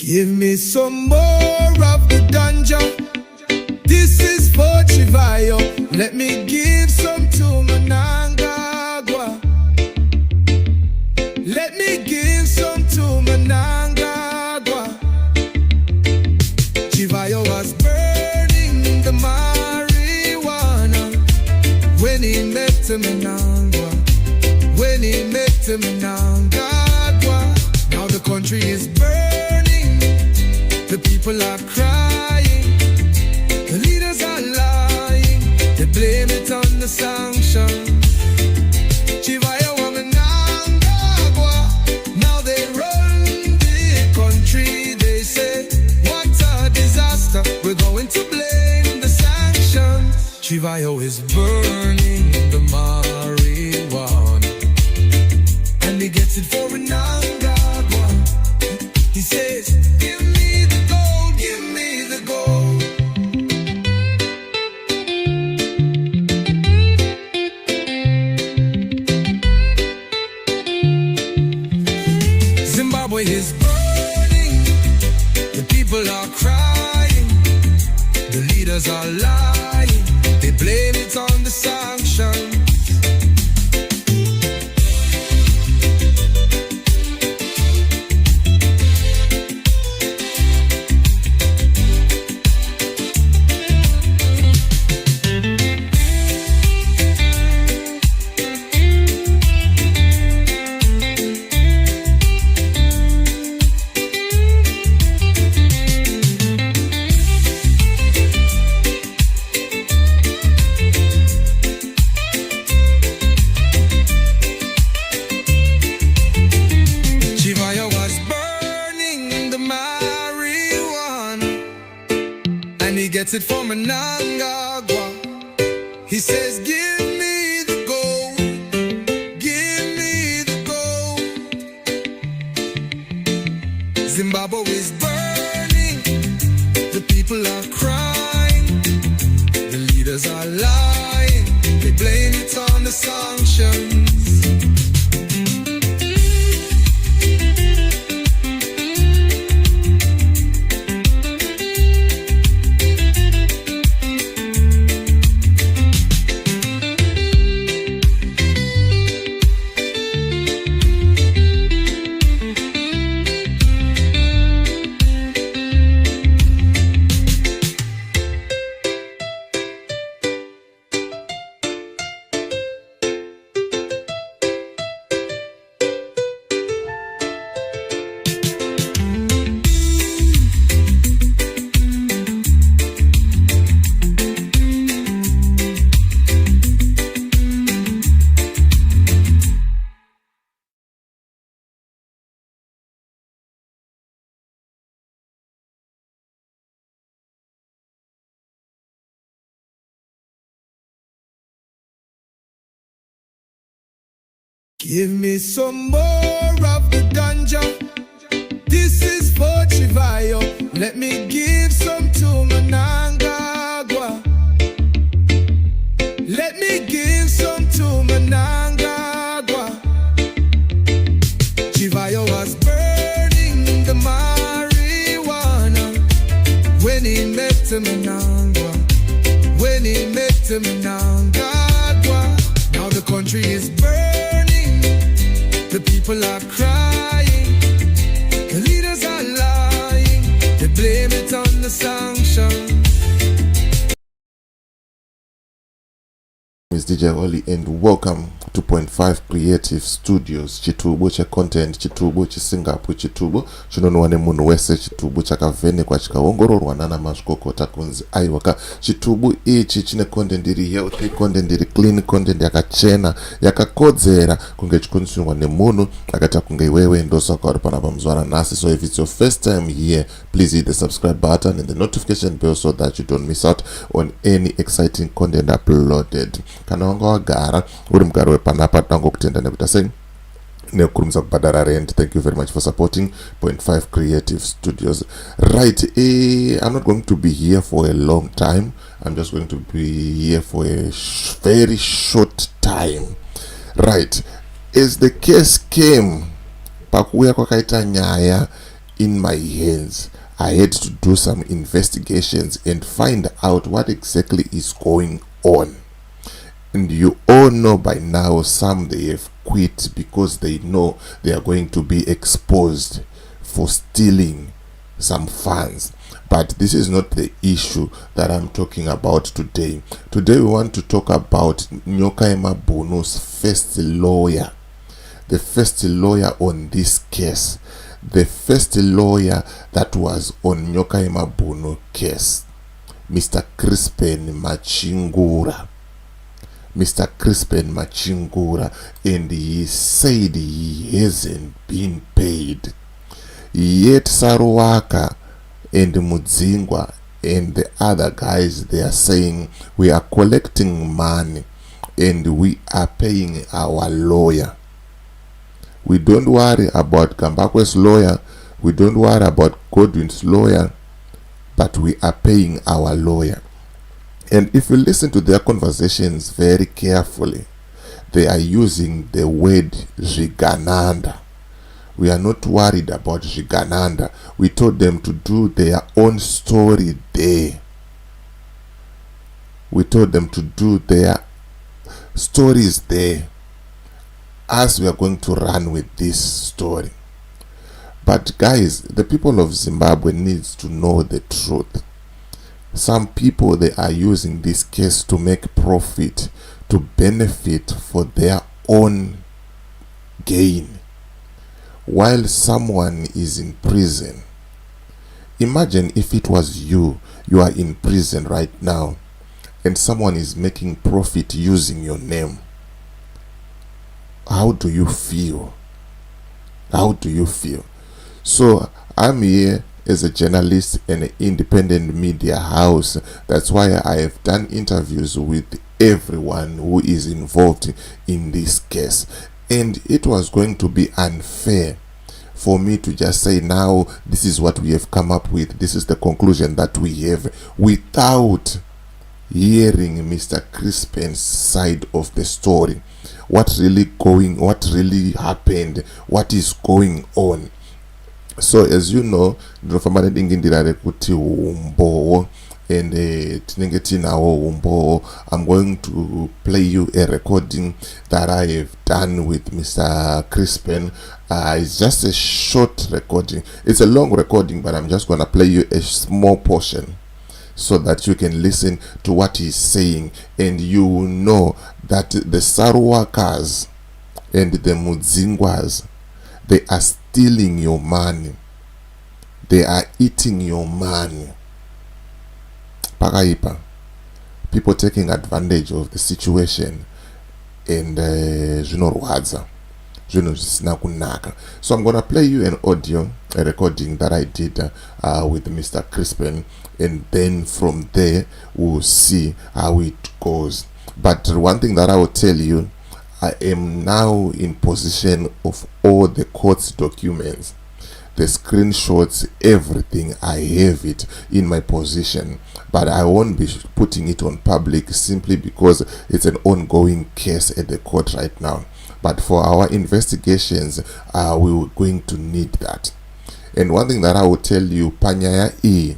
Give me some more of the ganja. This is for Chivayo. Let me give some to Mnangagwa. Let me give some to Mnangagwa. Chivayo was burning the marijuana when he met Mnangagwa. When he met Mnangagwa. Now the country is burning. The people are crying. The leaders are lying. They blame it on the sanctions. Chivaya Mnangagwa. Now they run the country. They say, what a disaster. We're going to blame the sanctions. Chivayo is burning the marijuana, and he gets it for Mnangagwa. He says, give me the gold, give me the gold. Zimbabwe is burning. The people are crying. The leaders are lying. They blame it on the sanctions. Gets it from Mnangagwa. He says, give me the gold, give me the gold. Zimbabwe is burning. The people are crying. The leaders are lying. They blame it on the sanctions. Give me some more of the ganja. This is for Chivayo. Let me give some to Mnangagwa. Let me give some to Mnangagwa. Chivayo was burning the marijuana when he met Mnangagwa. When he met Mnangagwa. Now the country is burning. The people are crying. The leaders are lying. They blame it on the sanctions. It's DJ Oli and welcome to 2.5 Creative Studios. Chitubu cha content, chitubu cha Singapore, chitubu chinono wane munu wese, chitubu cha kavene kwa chika wongoro wanana mashkoko takunzi aiwaka. Chitubu ichi chine content diri healthy, content diri clean, content yaka chena, yaka kodzera kunge chikunsu wane munu akata kunge wewe ndosa kwa rupana pamzwana nasi. So if it's your first time here, please hit the subscribe button and the notification bell so that you don't miss out on any exciting content uploaded. Kana wanga wagara uri mgaro wepanapa tango kutenda nekutase nekurumza kubhadhara rent. Thank you very much for supporting 2.5 Creative Studios. Right, I'm not going to be here for a long time. I'm just going to be here for a very short time. Right, as the case came pakuya kwakaita nyaya in my hands. I had to do some investigations and find out what exactly is going on. And you all know by now, some they have quit because they know they are going to be exposed for stealing some funds. But this is not the issue that I'm talking about today. Today we want to talk about Nyokayemabhunu's first lawyer. The first lawyer on this case. The first lawyer that was on Nyokayemabhunu case. Mr. Chrispen Machingura. Mr. Chrispen Machingura, and he said he hasn't been paid. Yet Saruwaka and Mudzingwa and the other guys, they are saying we are collecting money and we are paying our lawyer. We don't worry about Gambakwe's lawyer, we don't worry about Godwin's lawyer, but we are paying our lawyer. And if you listen to their conversations very carefully, they are using the word Zvigananda. We are not worried about Zvigananda. We told them to do their own story there. We told them to do their stories there, as we are going to run with this story. But guys, the people of Zimbabwe needs to know the truth. Some people, they are using this case to make profit, to benefit for their own gain, while someone is in prison. Imagine if it was you are in prison right now, and someone is making profit using your name. How do you feel? How do you feel? So I'm here as a journalist and an independent media house. That's why I have done interviews with everyone who is involved in this case. And it was going to be unfair for me to just say, now this is what we have come up with, this is the conclusion that we have, without hearing Mr. Crispen's side of the story. What really happened, what is going on. So as you know, and I'm going to play you a recording that I have done with Mr. Chrispen. It's just a short recording. It's a long recording, but I'm just going to play you a small portion so that you can listen to what he's saying, and you will know that the Saruwakas and the Mudzingwas, they are stealing your money. They are eating your money. Pakaipa. People taking advantage of the situation, and so I'm gonna play you an audio, a recording that I did with Mr. Chrispen, and then from there we'll see how it goes. But one thing that I will tell you, I am now in possession of all the court's documents, the screenshots, everything. I have it in my possession, but I won't be putting it on public simply because it's an ongoing case at the court right now. But for our investigations, we were going to need that. And one thing that I will tell you, panyaya e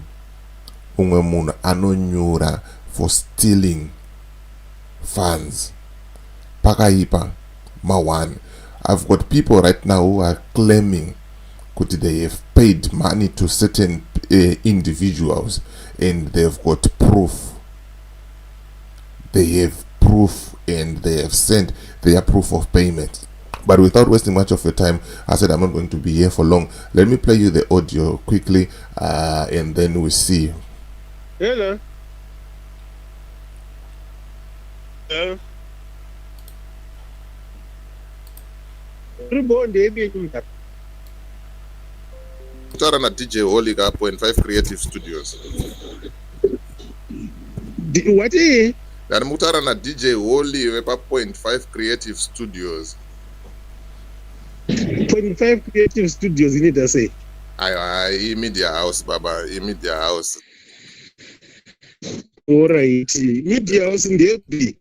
umwe munhu anonyura for stealing funds. Pakaipa mawan. I've got people right now who are claiming that they have paid money to certain individuals, and they've got proof. They have proof, and they have sent their proof of payment. But without wasting much of your time, I said I'm not going to be here for long. Let me play you the audio quickly, and then we see. Hello. Hello. Mutara na DJ Holly ka 0.5 Creative Studios. What is? Dari mutara na DJ Holly wepa 0.5 Creative Studios. 0.5 Creative Studios, you need to say. I media house, Baba. Media house. All right. Media house in the FB.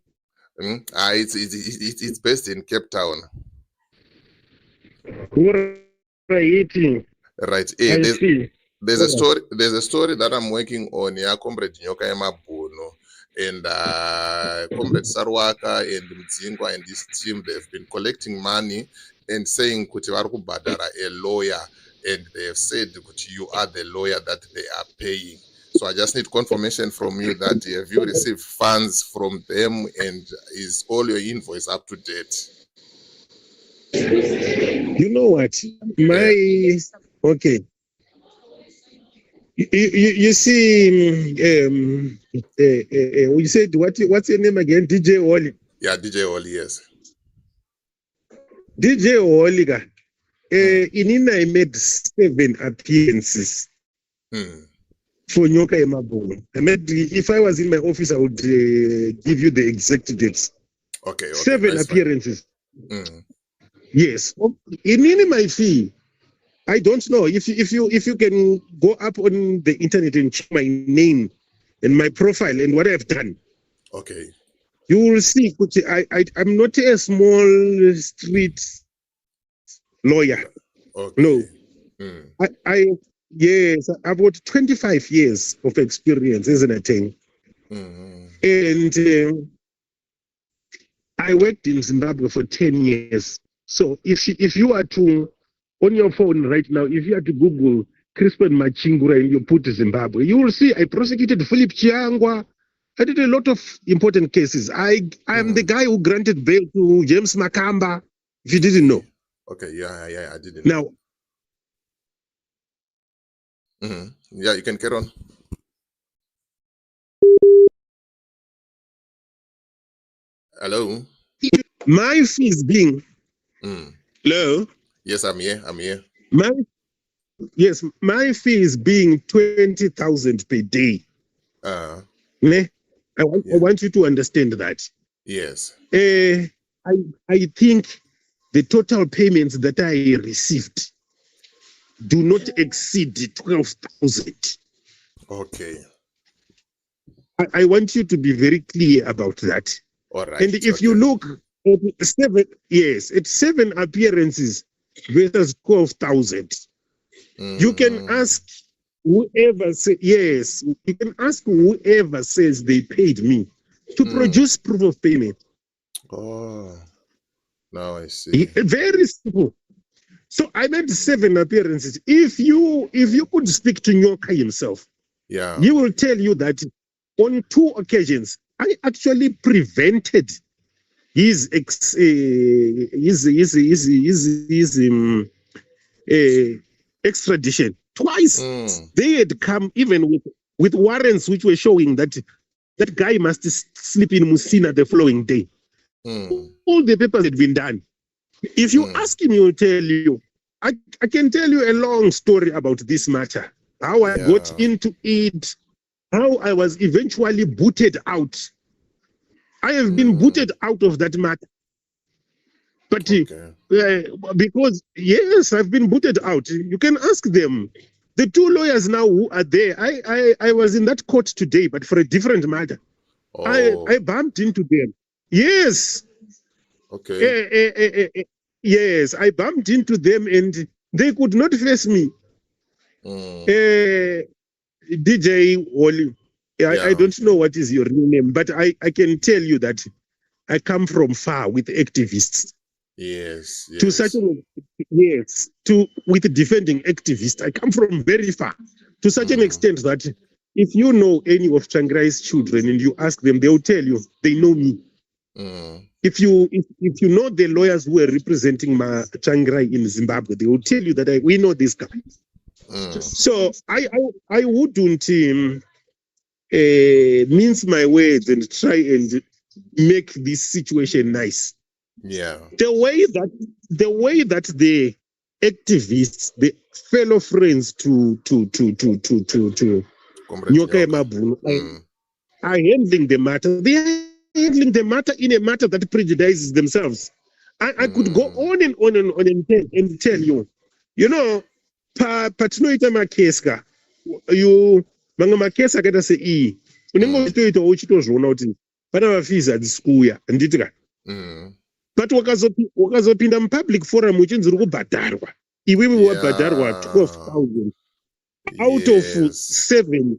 It's based in Cape Town. All right. Right. I see. There's a story. There's a story that I'm working on. Yeah, Comrade Nyokayemabhunu and Comrade Sarwaka and Mdzingwa and this team. They've been collecting money and saying kuti vari kubhadhara a lawyer, and they have said kuti you are the lawyer that they are paying. So I just need confirmation from you that have you received funds from them, and is all your invoice up to date? You know what? Okay. You see, you said what's your name again? DJ Oli. Yeah, DJ Oli, yes. DJ Oli, I made 7 appearances for Nyokayemabhunu. If I was in my office, I would give you the exact dates. Okay. 7 appearances. Yes. In my fee. I don't know if you can go up on the internet and check my name and my profile and what I've done. Okay. You will see. I'm not a small street lawyer. Okay. No. I've got 25 years of experience as an attorney, and I worked in Zimbabwe for 10 years. So if you are to on your phone right now, if you have to Google Chrispen Machingura and you put Zimbabwe, you will see I prosecuted Philip Chiangwa. I did a lot of important cases. I am the guy who granted bail to James Makamba, if you didn't know. Okay, yeah, I didn't know. Now, yeah, you can carry on. Hello? My fees being... Hello? Yes, I'm here. My fee is being 20,000 per day. I want you to understand that. Yes. I think the total payments that I received do not exceed 12,000. Okay. I want you to be very clear about that. All right. And if you look at 7 appearances versus 12,000. You can ask whoever says they paid me to produce proof of payment. Oh, now I see. Very simple. So I made 7 appearances. If you could speak to Nyoka himself, he will tell you that on 2 occasions I actually prevented his extradition twice. They had come even with warrants which were showing that guy must sleep in Musina the following day. All the papers had been done. If you ask him, he will tell you. I can tell you a long story about this matter, how I got into it, how I was eventually booted out. I have been booted out of that matter. But because, yes, I've been booted out. You can ask them. The 2 lawyers now who are there, I was in that court today, but for a different matter. I bumped into them. Yes. Okay. Yes, I bumped into them and they could not face me. DJ Wally, I don't know what is your real name, but I can tell you that I come from far with activists. Yes. To such an with defending activists, I come from very far. To such an extent that if you know any of Changrai's children and you ask them, they will tell you they know me. If you know the lawyers who are representing Changrai in Zimbabwe, they will tell you that we know this guy. So I wouldn't mince my words and try and make this situation nice. Yeah. The way that the activists, the fellow friends to Nyokayemabhunu are handling the matter. They are handling the matter in a matter that prejudices themselves. I could go on and on and tell you, patinoita makeska, you manga makesa kata se unengo toita uchitozvona kuti pana mafees adzisikuya nditika. But wakazopinda mupublic forum uchinzi uri kubhadharwa, iwewe wabhadharwa 12,000 out of 7,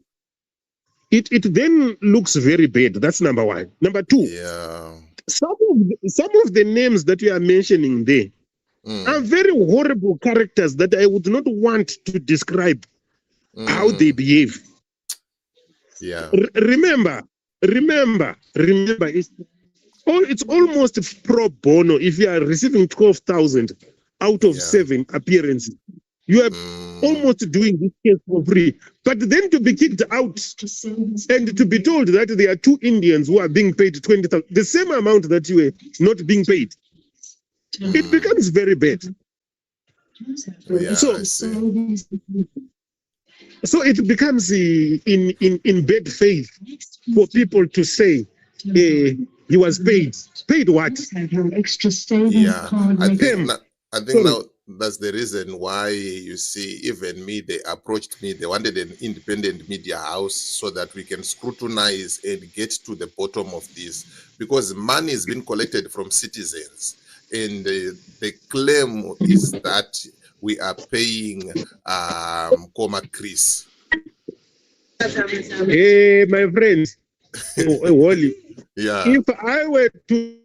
it then looks very bad. That's number one. Number two, some of the names that you are mentioning there are very horrible characters that I would not want to describe how they behave. Remember, it's almost pro bono if you are receiving 12,000 out of 7 appearances. You are almost doing this case for free. But then to be kicked out and to be told that there are 2 Indians who are being paid 20,000, the same amount that you were not being paid, it becomes very bad. So it becomes in bad faith for people to say he was paid. Paid what? I think now that's the reason why you see, even me, they approached me. They wanted an independent media house so that we can scrutinize and get to the bottom of this, because money is being collected from citizens, and the claim is that we are paying Chris. Hey, my friend. Wally. If I were to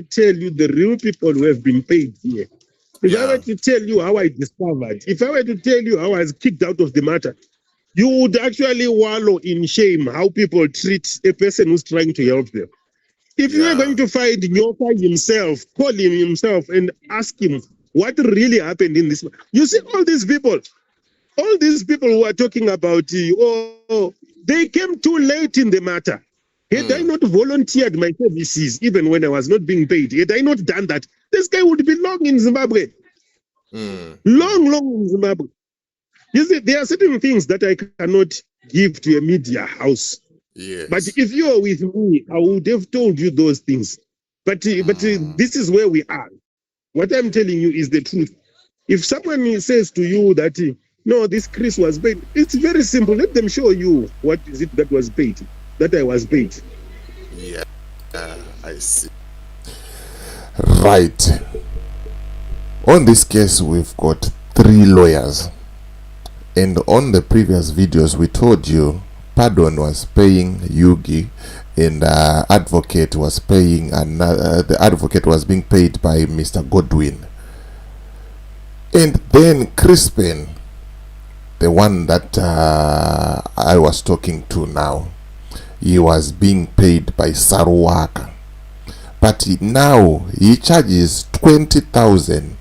tell you the real people who have been paid here, if I were to tell you how I discovered, if I were to tell you how I was kicked out of the matter, you would actually wallow in shame how people treat a person who's trying to help them. If you are going to find Nyoka himself, call him himself and ask him what really happened in this. You see, all these people who are talking about, they came too late in the matter. Had I not volunteered my services, even when I was not being paid, had I not done that, this guy would be long in Zimbabwe. Long in Zimbabwe. You see, there are certain things that I cannot give to a media house. But if you are with me, I would have told you those things. But this is where we are. What I'm telling you is the truth. If someone says to you that, no, this Chris was paid, it's very simple. Let them show you what is it that was paid, that I was paid. I see. Right. On this case, we've got 3 lawyers. And on the previous videos, we told you Pardon was paying Yugi, and advocate was paying the advocate was being paid by Mr. Godwin. And then Chrispen, the one that I was talking to now, he was being paid by Saruwaka. But now he charges 20,000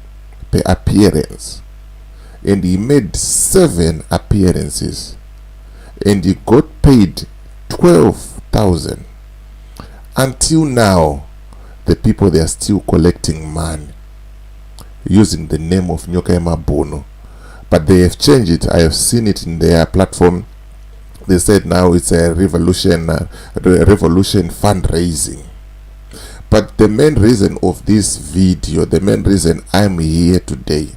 per appearance, and he made 7 appearances, and he got paid 12,000. Until now, the people, they are still collecting money using the name of Nyokayemabhunu, but they have changed it. I have seen it in their platform. They said now it's a revolution fundraising. But the main reason of this video, the main reason I'm here today,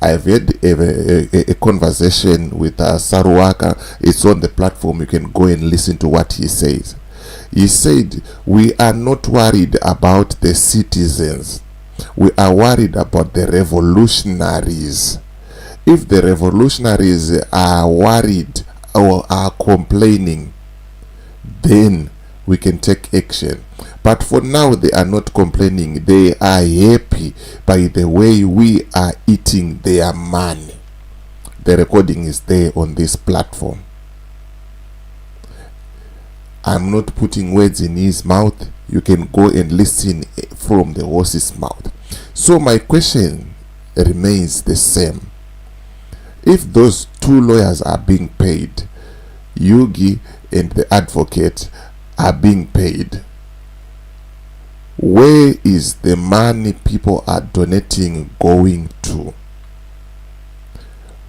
I've had a conversation with Saruwaka. It's on the platform. You can go and listen to what he says. He said, we are not worried about the citizens. We are worried about the revolutionaries. If the revolutionaries are worried or are complaining, then we can take action. But for now, they are not complaining. They are happy by the way we are eating their money. The recording is there on this platform. I'm not putting words in his mouth. You can go and listen from the horse's mouth. So my question remains the same. If those 2 lawyers are being paid, Yugi and the advocate are being paid, where is the money people are donating going to?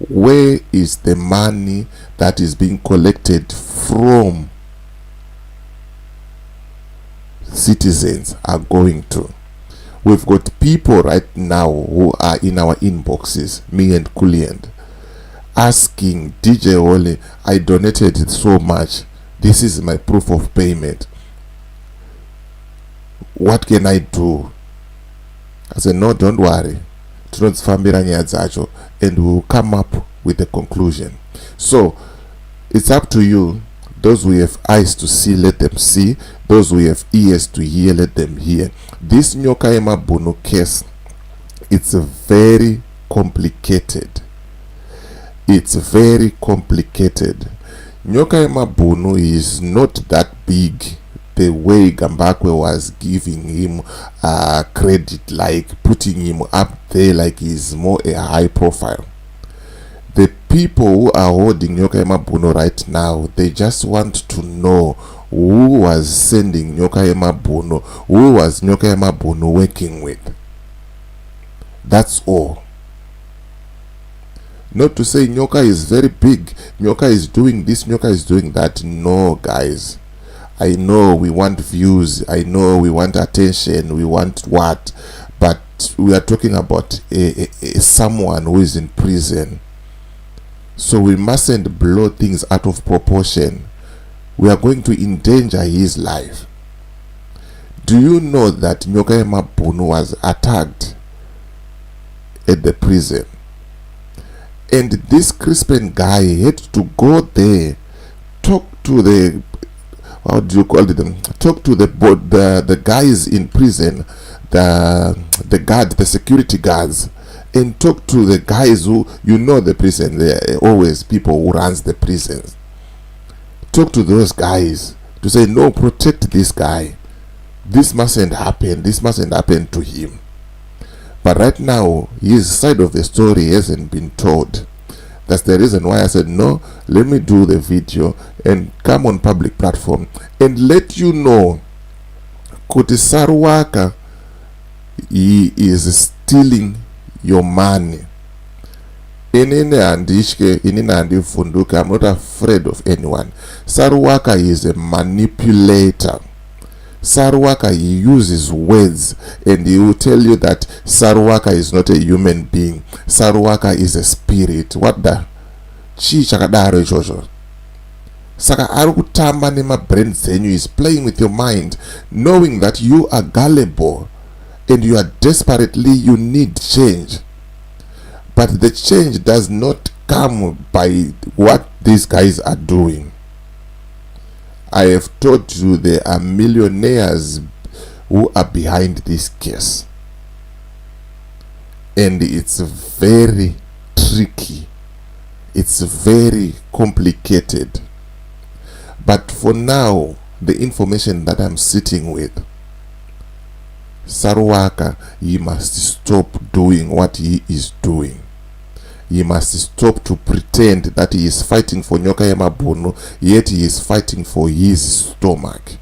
Where is the money that is being collected from citizens are going to? We've got people right now who are in our inboxes, me and Kuliand, asking DJ Wole, I donated so much. This is my proof of payment. What can I do? I said, no, don't worry. tinodzifambira nyaya dzacho, and we will come up with a conclusion. So it's up to you. Those who have eyes to see, let them see. Those who have ears to hear, let them hear. This Nyokayemabhunu case, it's very complicated. It's very complicated. Nyokayemabhunu is not that big the way Gambakwe was giving him credit, like putting him up there like he's more a high profile. The people who are holding Nyokayemabhunu right now, they just want to know who was sending Nyokayemabhunu, who was Nyokayemabhunu working with. That's all. Not to say Nyoka is very big, Nyoka is doing this, Nyoka is doing that. No, guys. I know we want views, I know we want attention, we want what, but we are talking about someone who is in prison. So we mustn't blow things out of proportion. We are going to endanger his life. Do you know that Nyokayemabhunu was attacked at the prison? And this Chrispen guy had to go there, talk to the, how do you call them? Talk to the guys in prison, the guard, the security guards, and talk to the guys who, you know, the prison. There are always people who runs the prisons. Talk to those guys to say, no, protect this guy. This mustn't happen. This mustn't happen to him. But right now, his side of the story hasn't been told. That's the reason why I said, no, let me do the video and come on public platform and let you know kuti Saruwaka, he is stealing your money. I'm not afraid of anyone. Saruwaka is a manipulator. Saruwaka, he uses words and he will tell you that Saruwaka is not a human being. Saruwaka is a spirit. What the? Chi chakadaro ichocho. Saka arukutamba nema brain zenyu is playing with your mind, knowing that you are gullible and you are desperately, you need change. But the change does not come by what these guys are doing. I have told you there are millionaires who are behind this case. And it's very tricky. It's very complicated. But for now, the information that I'm sitting with, Saruwaka, he must stop doing what he is doing. He must stop to pretend that he is fighting for Nyokayemabhunu, yet he is fighting for his stomach.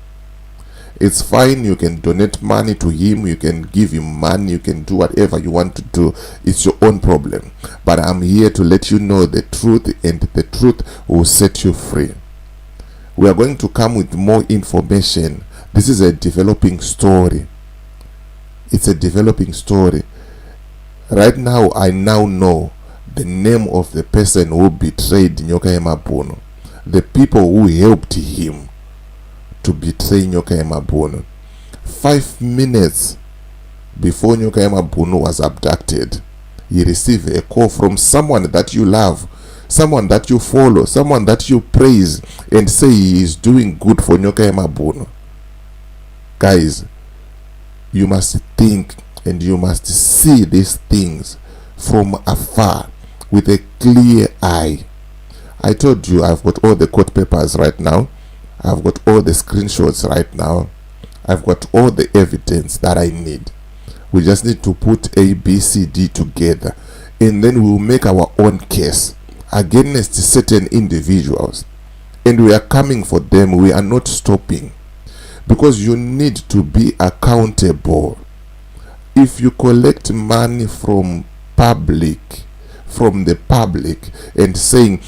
It's fine, you can donate money to him, you can give him money, you can do whatever you want to do. It's your own problem. But I'm here to let you know the truth, and the truth will set you free. We are going to come with more information. This is a developing story. It's a developing story. Right now, I now know the name of the person who betrayed Nyokayemabhunu, the people who helped him to betray Nyokayemabhunu. 5 minutes before Nyokayemabhunu was abducted, he received a call from someone that you love, someone that you follow, someone that you praise and say he is doing good for Nyokayemabhunu. Guys, you must think and you must see these things from afar with a clear eye. I told you I've got all the court papers right now. I've got all the screenshots right now. I've got all the evidence that I need. We just need to put A, B, C, D together, and then we'll make our own case against certain individuals. And we are coming for them. We are not stopping, because you need to be accountable. If you collect money from the public and saying,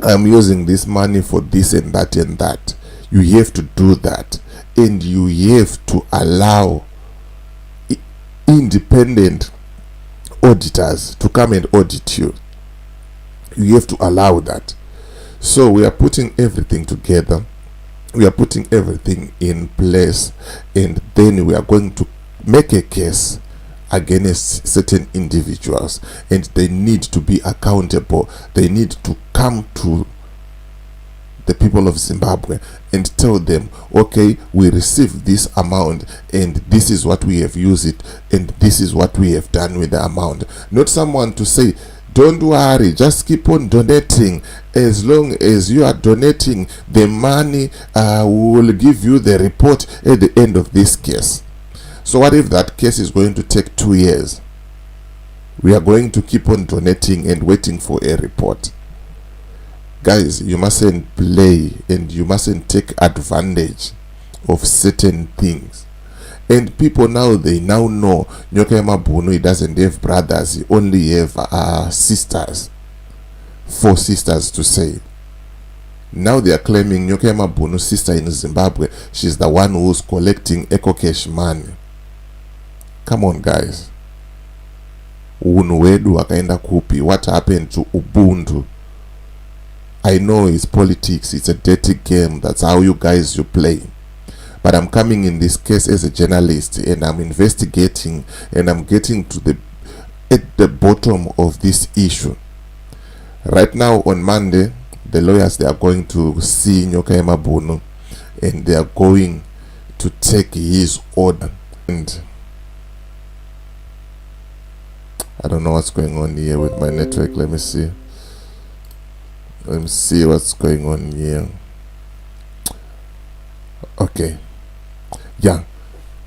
I'm using this money for this and that, you have to do that, and you have to allow independent auditors to come and audit you. You have to allow that. So we are putting everything together, we are putting everything in place, and then we are going to make a case against certain individuals, and they need to be accountable. They need to come to the people of Zimbabwe and tell them, okay, we received this amount and this is what we have used it and this is what we have done with the amount. Not someone to say, don't worry, just keep on donating. As long as you are donating the money, we will give you the report at the end of this case. So what if that case is going to take 2 years? We are going to keep on donating and waiting for a report. Guys, you mustn't play and you mustn't take advantage of certain things. And people now, they now know Nyokayemabhunu, he doesn't have brothers, he only have sisters. 4 sisters to say. Now they are claiming Nyokayemabhunu's sister in Zimbabwe, she's the one who's collecting Eco Cash money. Come on, guys. Unu wedu wakaenda kupi? What happened to Ubuntu? I know it's politics, it's a dirty game, that's how you guys you play. But I'm coming in this case as a journalist and I'm investigating and I'm getting to at the bottom of this issue. Right now on Monday, the lawyers, they are going to see Nyokayemabhunu and they are going to take his order. And I don't know what's going on here with my network. Let me see. Let me see what's going on here. Okay. Yeah.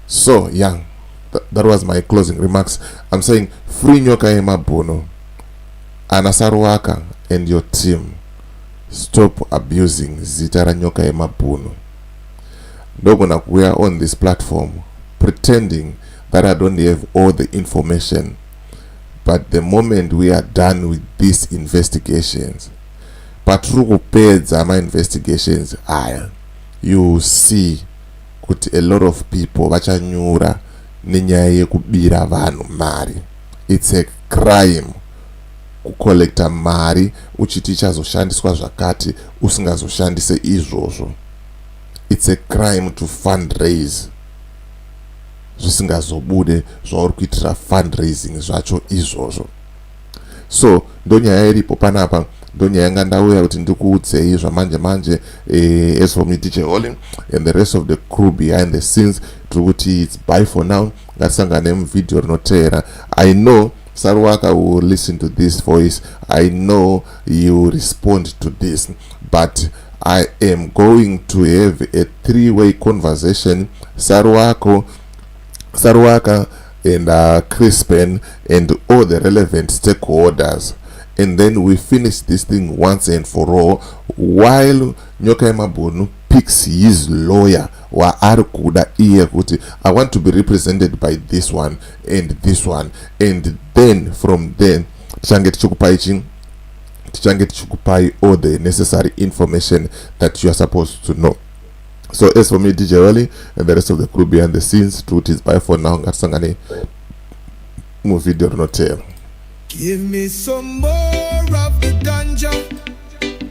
So, yeah. That was my closing remarks. I'm saying, free Nyokayemabhunu. Anasaruaka and your team. Stop abusing Zitara Nyokayemabhunu. Dogonak, we are on this platform pretending that I don't have all the information. But the moment we are done with these investigations, Patruku paid my investigations, you see a lot of people vachanyura nenyaya yekubira vanhu mari. It's a crime kukolekta mari uchiti chazoshandiswa zvakati usingazoshandise izvozvo. It's a crime to fundraise zvisingazobude zvauri kuitira fundraising zvacho izvozvo. So ndonyaya iripo panapa, ndonyaya yanga ndauya kuti ndikuudzei zvamanje manje. As for me, DJ Holly and the rest of the crew behind the scenes, tikuti it's bye for now. Ngatisangane muvideo rinoteera. I know Saruaka will listen to this voice. I know you will respond to this, but I am going to have a 3-way conversation. Saruaka and Chrispen and all the relevant stakeholders, and then we finish this thing once and for all, while Nyokayemabhunu picks his lawyer wa arikuda iye kuti I want to be represented by this one and this one, and then from then tichange tichikupai all the necessary information that you are supposed to know. So as for me, DJ Holly and the rest of the crew behind the scenes, truth is bye for now. Ngatisangane mu video rinoteera. Give me some more of the ganja.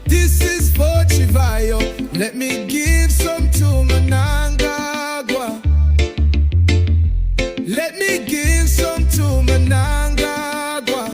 This is for Chivayo. Let me